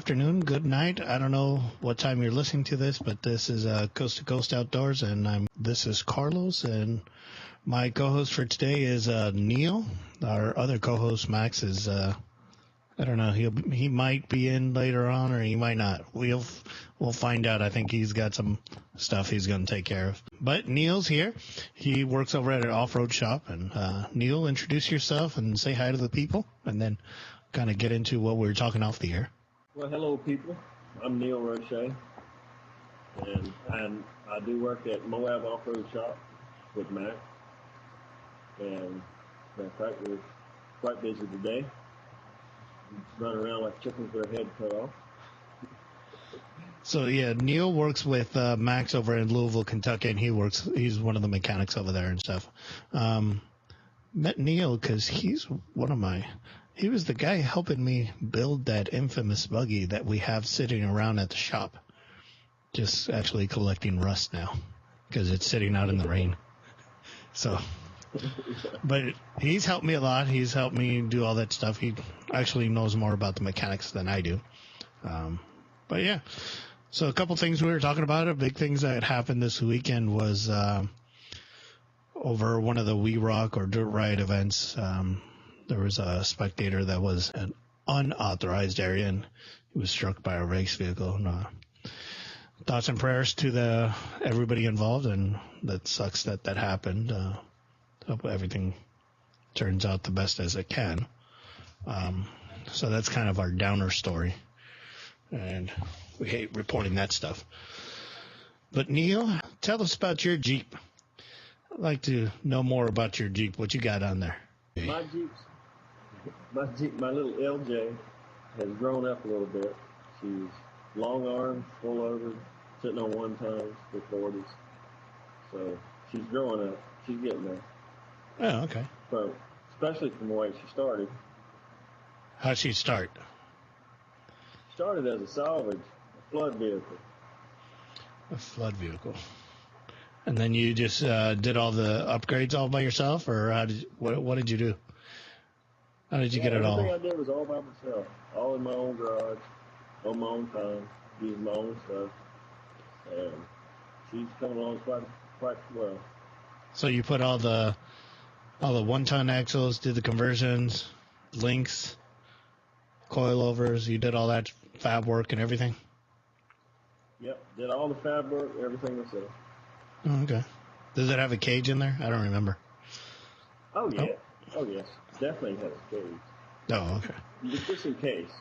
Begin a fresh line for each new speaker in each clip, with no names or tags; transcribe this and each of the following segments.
afternoon, good night. I don't know what time you're listening to this, but this is Coast to Coast Outdoors, and this is Carlos, and my co-host for today is Neil. Our other co-host, Max, is I don't know. He might be in later on, or he might not. We'll find out. I think he's got some stuff he's going to take care of. But Neil's here. He works over at an off-road shop. And Neil, introduce yourself and say hi to the people, and then kind of get into what we were talking off the air.
Well, hello, people. I'm Neil Roche, and I do work at Moab Off-Road Shop with Mac. And in fact, we're quite busy today. Running around like chickens with their head cut off.
So yeah, Neil works with Max over in Louisville, Kentucky, and he's one of the mechanics over there and stuff. Met Neil because he was the guy helping me build that infamous buggy that we have sitting around at the shop. Just actually collecting rust now because it's sitting out in the rain. So, but he's helped me a lot. He's helped me do all that stuff. He actually knows more about the mechanics than I do. But yeah, so a couple things we were talking about. Big things that happened this weekend was over one of the We Rock or Dirt Riot events. There was a spectator that was an unauthorized area, and he was struck by a race vehicle. And, thoughts and prayers to everybody involved, and that sucks that happened. Hope everything turns out the best as it can. So that's kind of our downer story, and we hate reporting that stuff. But Neil, tell us about your Jeep. I'd like to know more about your Jeep. What you got on there?
My little LJ has grown up a little bit. She's long armed, full loaded, sitting on one tons with 40s. So she's growing up. She's getting there.
Oh, okay.
So, especially from the way she started.
How'd she start?
Started as a salvage, a flood vehicle.
A flood vehicle. And then you just did all the upgrades all by yourself, or what did you do? How did you get it all?
Everything I did was all by myself, all in my own garage, on my own time, using my own stuff. And she's coming along quite well.
So you put all the 1-ton axles, did the conversions, links, coilovers, you did all that fab work and everything?
Yep, did all the fab work, everything myself.
Oh, okay. Does it have a cage in there? I don't remember.
Oh, yeah. Oh, yes. Definitely has a cage.
Oh, okay.
Just in case.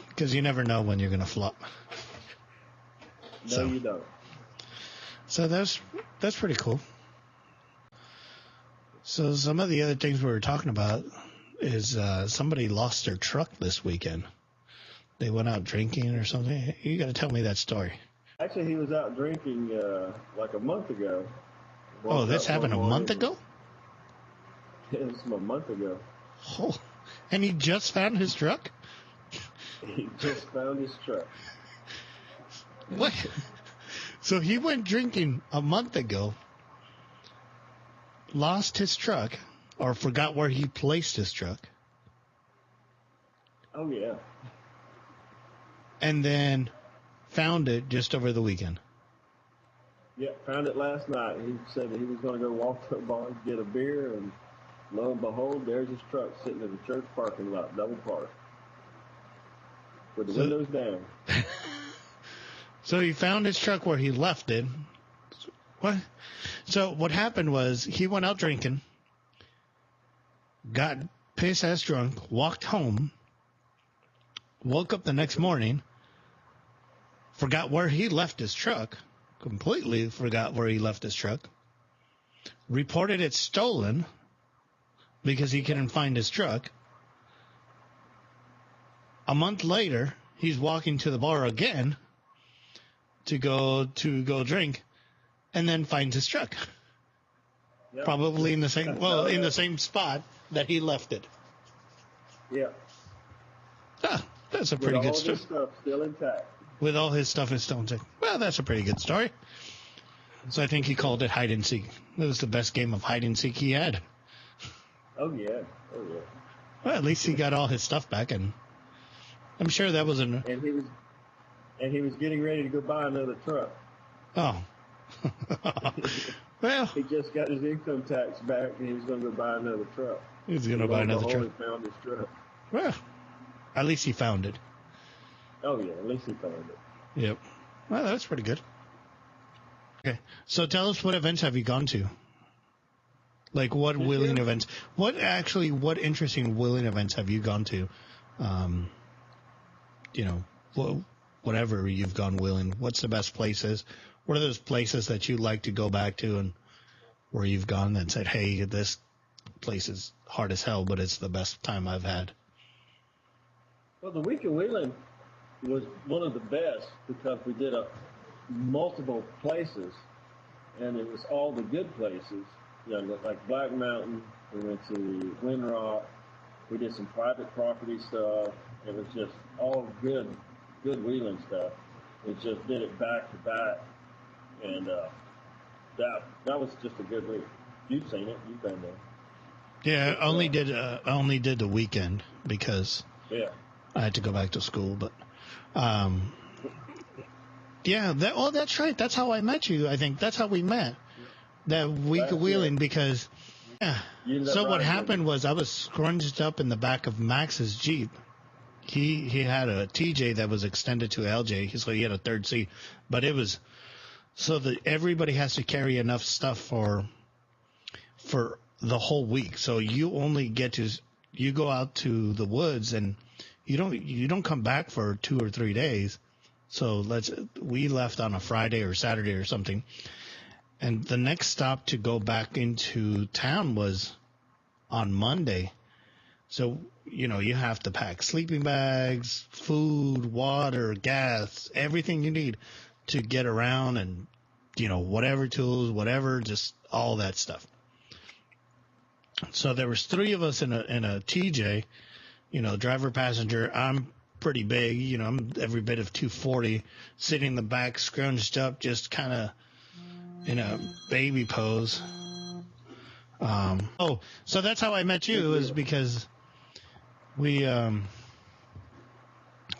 Because you never know when you're going to flop.
No, you don't.
So that's pretty cool. So some of the other things we were talking about is somebody lost their truck this weekend. They went out drinking or something. You got to tell me that story.
Actually, he was out drinking like a month ago.
Oh, this happened a month ago?
It was a month ago.
Oh, and he just found his truck?
He just found his truck.
What? So he went drinking a month ago, lost his truck, or forgot where he placed his truck.
Oh, yeah.
And then found it just over the weekend.
Yeah, found it last night. He said that he was going to go walk to a bar, get a beer, and lo and behold, there's his truck sitting in the church parking lot, double parked, with the windows down.
So he found his truck where he left it. What? So what happened was he went out drinking, got piss-ass drunk, walked home, woke up the next morning, forgot where he left his truck, completely forgot where he left his truck, reported it stolen because he couldn't find his truck. A month later, he's walking to the bar again to go drink, and then finds his truck. Yep. Probably in the same spot that he left it.
Yeah.
Ah, that's a pretty good story.
With all his stuff still intact.
With all his stuff is still intact. Well, that's a pretty good story. So I think he called it hide and seek. It was the best game of hide and seek he had.
Oh, yeah.
Well, at least he got all his stuff back, and I'm sure that was an.
and he was getting ready to go buy another truck.
Oh. Well,
He just got his income tax back, and he was going to go buy another truck.
he's going to buy another truck.
He found his truck.
Well, at least he found it.
Oh yeah, at least he found it.
Yep. Well, that's pretty good. Okay. So tell us, what events have you gone to? Like, what wheeling events? What interesting wheeling events have you gone to? Whatever you've gone wheeling. What's the best places? What are those places that you like to go back to, and where you've gone and said, hey, this place is hard as hell, but it's the best time I've had?
Well, the week of wheeling was one of the best because we did multiple places, and it was all the good places. Like Black Mountain. We went to Windrock. We did some private property stuff. It was just all good wheeling stuff. We just did it back to back, and that was just a good week. You've seen it. You've been there.
Yeah, I only did the weekend because I had to go back to school. But that's right. That's how I met you. I think that's how we met. That week of wheeling, because so what happened was I was scrunched up in the back of Max's Jeep. He had a TJ that was extended to LJ, so he had a third seat. But it was so that everybody has to carry enough stuff for the whole week. So you only you go out to the woods and you don't come back for 2 or 3 days. So we left on a Friday or Saturday or something. And the next stop to go back into town was on Monday. So, you have to pack sleeping bags, food, water, gas, everything you need to get around, and, whatever tools, whatever, just all that stuff. So there was 3 of us in a TJ, driver, passenger. I'm pretty big, I'm every bit of 240, sitting in the back, scrunched up, just kind of in a baby pose. So that's how I met you, is because there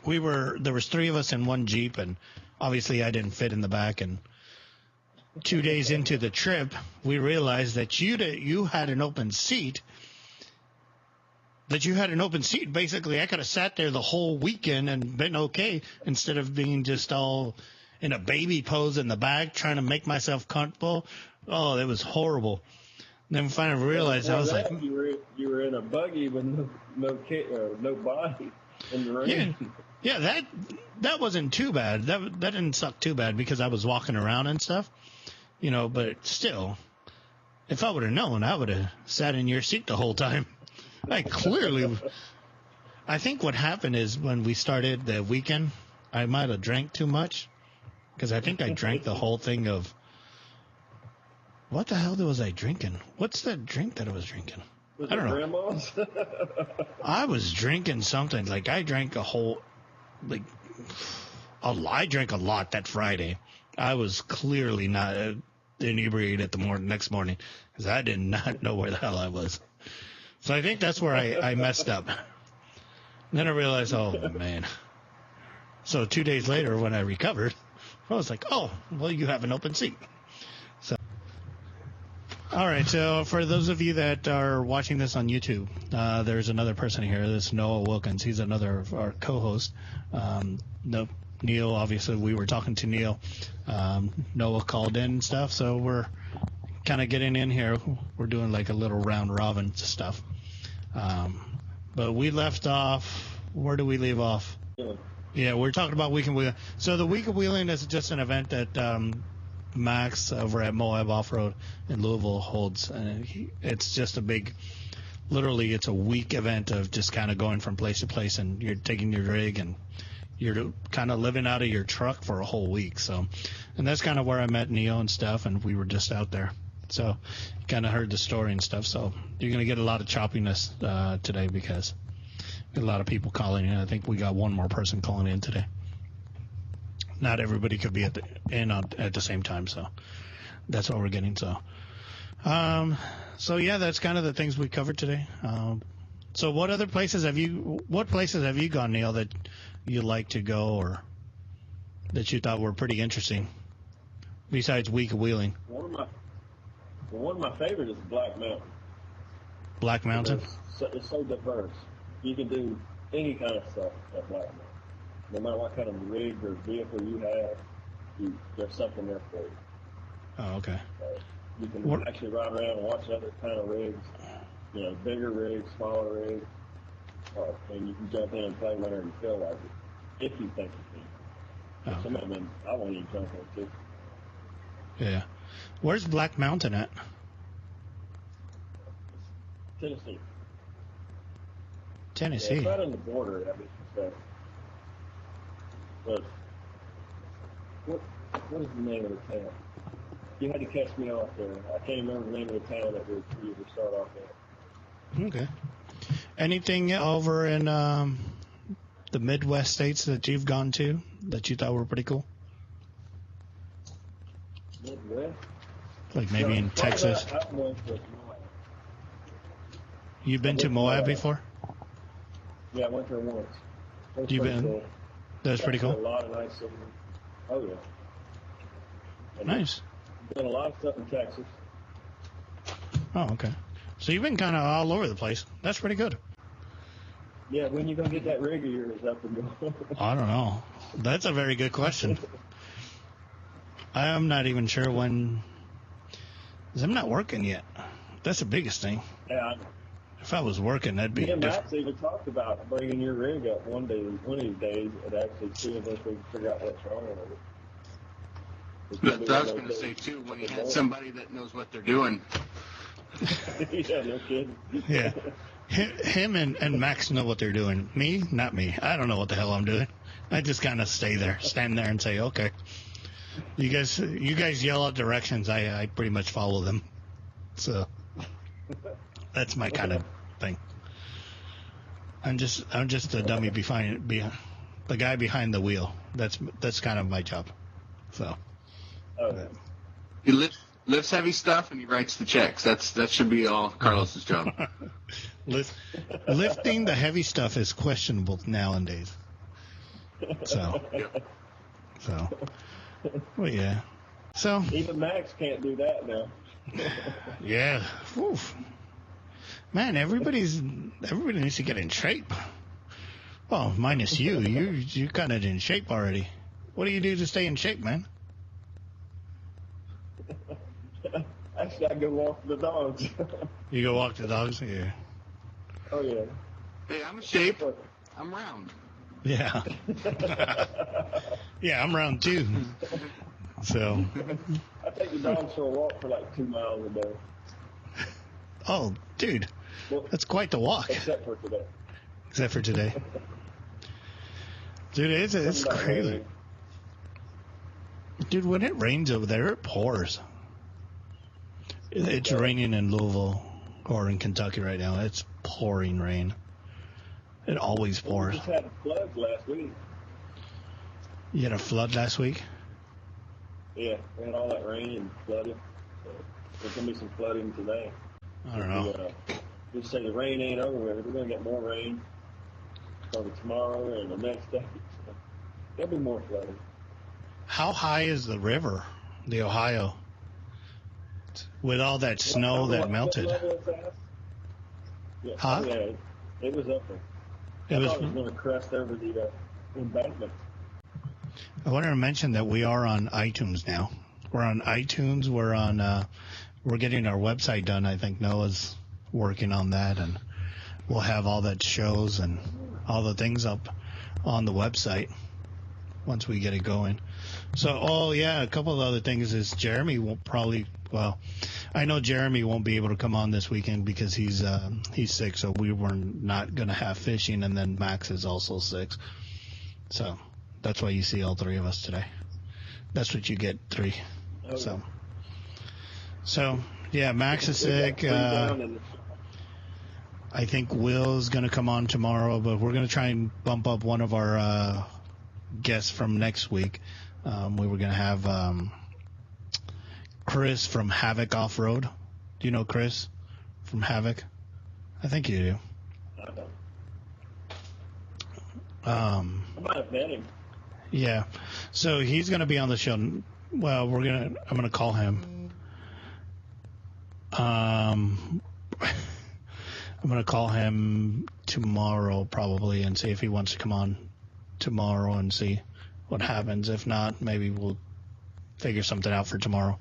was 3 of us in one Jeep, and obviously I didn't fit in the back. And 2 days into the trip, we realized that you had an open seat. Basically, I could have sat there the whole weekend and been okay, instead of being just all in a baby pose in the back, trying to make myself comfortable. Oh, it was horrible. Then we finally realized, I was like,
you were in a buggy with no body in the rain.
Yeah, that wasn't too bad. That didn't suck too bad because I was walking around and stuff, But still, if I would have known, I would have sat in your seat the whole time. I think what happened is when we started the weekend, I might have drank too much. Because I think I drank the whole thing of... What the hell was I drinking? What's that drink that I was drinking?
I don't know. Grandma's?
I was drinking something. Like, I drank a whole... I drank a lot that Friday. I was clearly not inebriated the next morning. Because I did not know where the hell I was. So I think that's where I messed up. Then I realized, oh, man. So 2 days later, when I recovered... I was like, oh, well, you have an open seat. So, all right. So for those of you that are watching this on YouTube, there's another person here. This is Noah Wilkins. He's another of our co-host. Neil, obviously, we were talking to Neil. Noah called in and stuff. So we're kind of getting in here. We're doing like a little round robin stuff. But we left off. Where do we leave off? Yeah, we're talking about Week of Wheeling. So the Week of Wheeling is just an event that Max over at Moab Off-Road in Louisville holds. And it's just literally it's a week event of just kind of going from place to place, and you're taking your rig and you're kind of living out of your truck for a whole week. So, and that's kind of where I met Neil and stuff, and we were just out there. So you kind of heard the story and stuff. So you're going to get a lot of choppiness today because a lot of people calling in. I think we got one more person calling in today. Not everybody could be at the same time, so that's what we're getting. So yeah, that's kind of the things we covered today. So what places have you gone, Neil, that you like to go or that you thought were pretty interesting besides week of wheeling?
One of my favorites is Black Mountain.
Black Mountain?
It's so diverse. You can do any kind of stuff at Black Mountain. No matter what kind of rig or vehicle you have, there's something there for you.
Oh, okay.
You can actually ride around and watch other kind of rigs, bigger rigs, smaller rigs, and you can jump in and play whenever you feel like it, if you think you can.
Oh.
Some of them, I won't even jump in too.
Yeah. Where's Black Mountain at?
Tennessee.
Tennessee.
Yeah, it's right on the border, I mean, so. But what is the name of the town? You had to catch me off there. I can't remember the name of the town that we would start off at.
Okay. Anything over in the Midwest states that you've gone to that you thought were pretty cool?
Midwest?
Like maybe in Texas?
I went to Moab.
You've been to Moab before?
Yeah, I went there once.
You've been?
Cool.
That was pretty cool.
A lot of nice cities. Oh, yeah. And
Nice.
done a lot of stuff in Texas.
Oh, okay. So you've been kind of all over the place. That's pretty good.
Yeah, when you going to get that rig of yours up and going?
I don't know. That's a very good question. I'm not even sure when. 'Cause I'm not working yet. That's the biggest thing.
Yeah,
If I was working, that'd be
me and
different.
Max even talked about bringing your rig up one of these days and actually seeing if we can figure out what's wrong with it. It's gonna be
That's what I
one
was
of
going
those
to say,
days.
too, when you had somebody that knows what they're doing.
Yeah, no kidding.
Yeah. Him and Max know what they're doing. Me, not me. I don't know what the hell I'm doing. I just kind of stand there and say, okay. You guys yell out directions. I pretty much follow them. So that's my kind of thing. I'm just a dummy behind the guy behind the wheel. That's kind of my job. So
Oh,
He lifts heavy stuff and he writes the checks. That should be all Carlos's job.
lifting the heavy stuff is questionable nowadays. So
Yep.
well, yeah. So
even Max can't do that now.
yeah. Oof. Man, everybody needs to get in shape. Well, minus you. You kind of in shape already. What do you do to stay in shape, man?
Actually, I go walk the dogs.
You go walk the dogs? Yeah.
Oh, yeah.
Hey, I'm in shape. I'm round.
Yeah. Yeah, I'm round two. So,
I take the dogs for a walk for like 2 miles a day.
oh, dude,
Well,
that's quite the walk.
except for today.
Except for today. Dude, it's
Something about
crazy.
rain.
Dude, when it rains over there, it pours. It's raining in Louisville or in Kentucky right now. It's pouring rain. It always
We
pours.
just had floods last week.
You had a flood last week?
Yeah, we had all that rain and flooded. So there's going to be some flooding today.
I don't know.
Just say the rain ain't over with. We're going to get more rain probably tomorrow and the next day. So there'll be more flooding.
How high is the river, the Ohio? With all that snow that melted.
What level is that? Yeah,
Huh?
Yeah, it was up there.
It was.
I thought it was going to crest over the embankment.
I wanted to mention that we are on iTunes now. We're on iTunes. We're on. We're getting our website done. I think Noah's working on that, and we'll have all that shows and all the things up on the website once we get it going. So, oh yeah, a couple of other things is Jeremy won't probably. Well, I know Jeremy won't be able to come on this weekend because he's sick. So we were not going to have fishing, and then Max is also sick. So that's why you see all three of us today. That's what you get, three.
Oh,
So yeah, Max is
we got
sick.
3 down and
I think Will's going to come on tomorrow, but we're going to try and bump up one of our guests from next week. We were going to have Chris from Havoc Off-Road. Do you know Chris from Havoc? I think you do.
I might have met him.
Yeah. So he's going to be on the show. Well, I'm going to call him. I'm going to call him tomorrow probably and see if he wants to come on tomorrow and see what happens. If not, maybe we'll figure something out for tomorrow.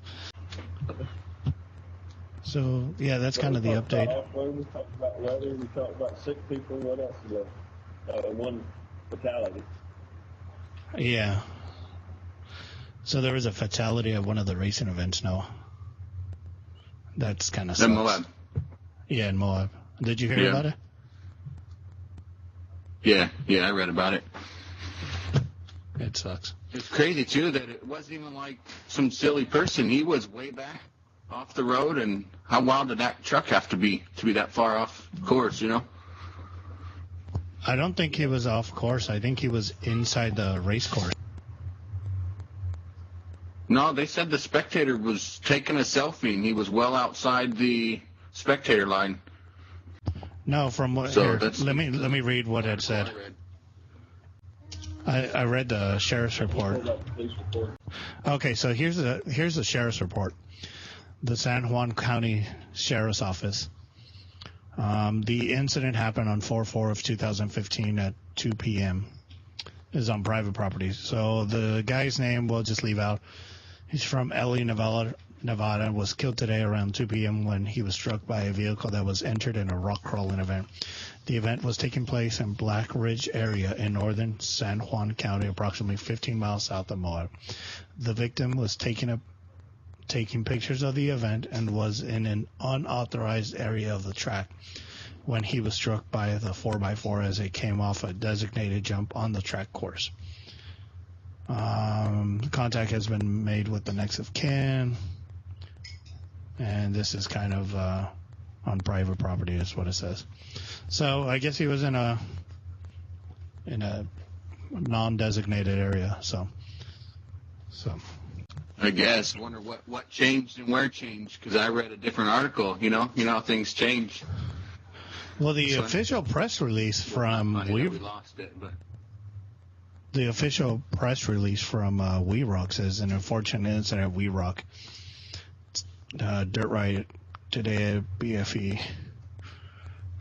So, yeah, that's kind of the update.
We talked about weather. We talked about sick people. What else is there? One fatality.
Yeah. So there was a fatality at one of the racing events, Noah. That's kind of
In Moab.
Yeah, in Moab. Did you hear about it?
Yeah, I read about it.
It sucks.
It's crazy, too, that it wasn't even like some silly person. He was way back off the road, and how wild did that truck have to be that far off course, you know?
I don't think he was off course. I think he was inside the race course.
No, they said the spectator was taking a selfie, and he was well outside the spectator line.
No, from what?
So
here, let me read what it said. I read the sheriff's report. Okay, so here's the sheriff's report. The San Juan County Sheriff's Office. The incident happened on 4/4 of 2015 at 2 p.m. Is on private property. So the guy's name we'll just leave out. He's from LA, Nevada, was killed today around 2 p.m. when he was struck by a vehicle that was entered in a rock crawling event. The event was taking place in Black Ridge area in northern San Juan County, approximately 15 miles south of Moab. The victim was taking pictures of the event and was in an unauthorized area of the track when he was struck by the 4x4 as it came off a designated jump on the track course. Contact has been made with the next of kin, and this is kind of on private property is what it says. So I guess he was in a non-designated area. So
I guess. I wonder what changed and where changed, because I read a different article, you know how things change.
Well, the official press release from
we lost it, but
the official press release from We Rock says an unfortunate incident at We Rock. Dirt riot today at BFE.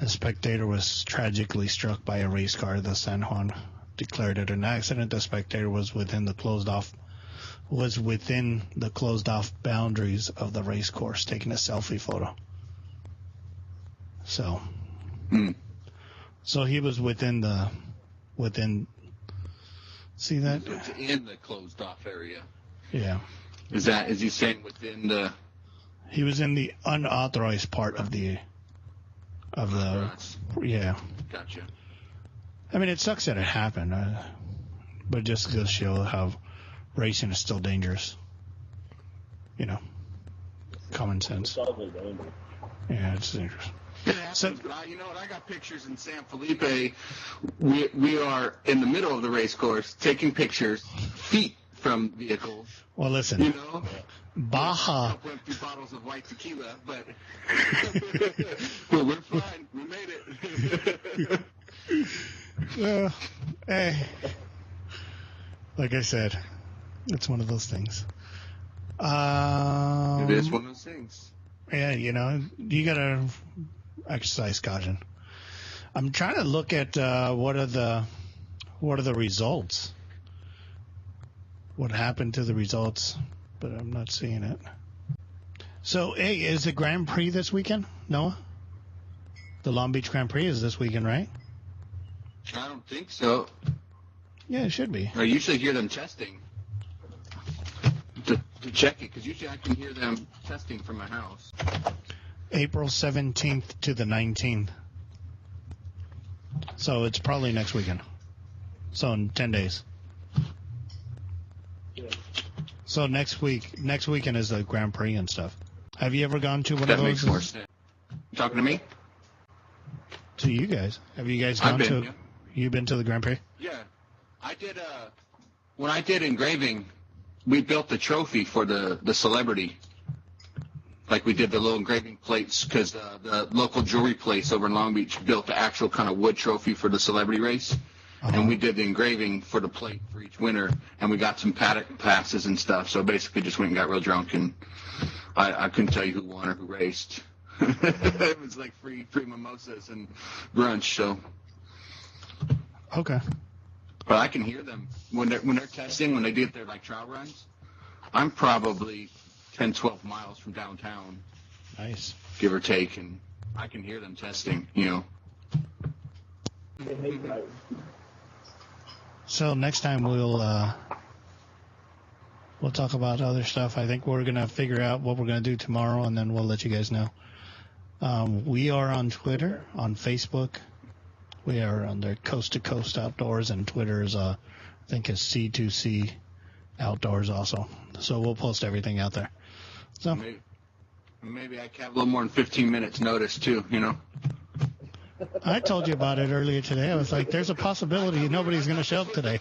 A spectator was tragically struck by a race car. The San Juan declared it an accident. The spectator was within the closed off boundaries of the race course, taking a selfie photo. So he was within. See that?
In the closed off area.
Yeah.
Is he saying within the?
He was in the unauthorized part of the. Yeah.
Gotcha.
I mean, it sucks that it happened, but just goes to show how racing is still dangerous. You know, common sense. Yeah, it's dangerous.
It happens, but you know what? I got pictures in San Felipe. We are in the middle of the race course taking pictures, feet from vehicles.
Well, listen.
You know,
Baja.
Went through bottles of white tequila, but we're fine. We made it.
Hey, like I said, it's one of those things.
It is one of those things.
Yeah, you know, you gotta exercise caution. I'm trying to look at what are the results. What happened to the results, but I'm not seeing it. So, hey, is the Grand Prix this weekend, Noah? The Long Beach Grand Prix is this weekend, right?
I don't think so.
Yeah, it should be.
I usually hear them testing to check it, because usually I can hear them testing from my house.
April 17th to the 19th. So it's probably next weekend. So in 10 days.
Yeah.
So next weekend is the Grand Prix and stuff. Have you ever gone to one
That
of those?
makes more sense. You talking to me?
To you guys. Have you guys gone to?
Yeah.
You've been to the Grand Prix?
Yeah, I did. When I did engraving, we built the trophy for the celebrity. Like we did the little engraving plates, because the local jewelry place over in Long Beach built the actual kind of wood trophy for the celebrity race. and we did the engraving for the plate for each winner, and we got some paddock passes and stuff. So basically, just went and got real drunk, and I couldn't tell you who won or who raced. It was like free mimosas and brunch. So
Okay.
but I can hear them when they're testing, when they do their like trial runs. I'm probably 10, 12 miles from downtown,
Nice.
give or take, and I can hear them testing. You know.
They hate that.
So next time we'll talk about other stuff. I think we're gonna figure out what we're gonna do tomorrow, and then we'll let you guys know. We are on Twitter, on Facebook. We are under Coast to Coast Outdoors, and Twitter is I think is C2C Outdoors also. So we'll post everything out there. So
Maybe I can have a little more than 15 minutes notice too. You know.
I told you about it earlier today. I was like, "There's a possibility nobody's gonna show up today."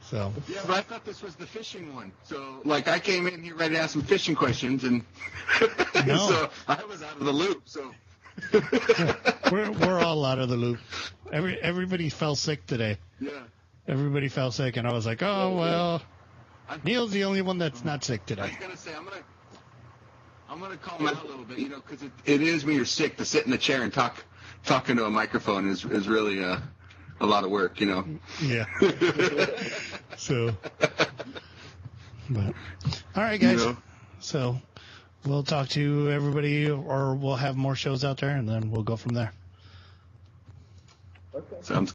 So.
Yeah, but I thought this was the fishing one. So, like, I came in here ready to ask some fishing questions, and
No.
so I was out of the loop. So
We're all out of the loop. Everybody fell sick today.
yeah,
Everybody fell sick, and I was like, "Oh well." Neil's the only one that's not sick
I
today.
was gonna say I'm gonna calm out a little bit, you know, because it is when you're sick to sit in the chair and talking to a microphone is really a lot of work, you know.
Yeah. So. But all right, guys.
You know?
So we'll talk to everybody, or we'll have more shows out there, and then we'll go from there.
Okay.
Sounds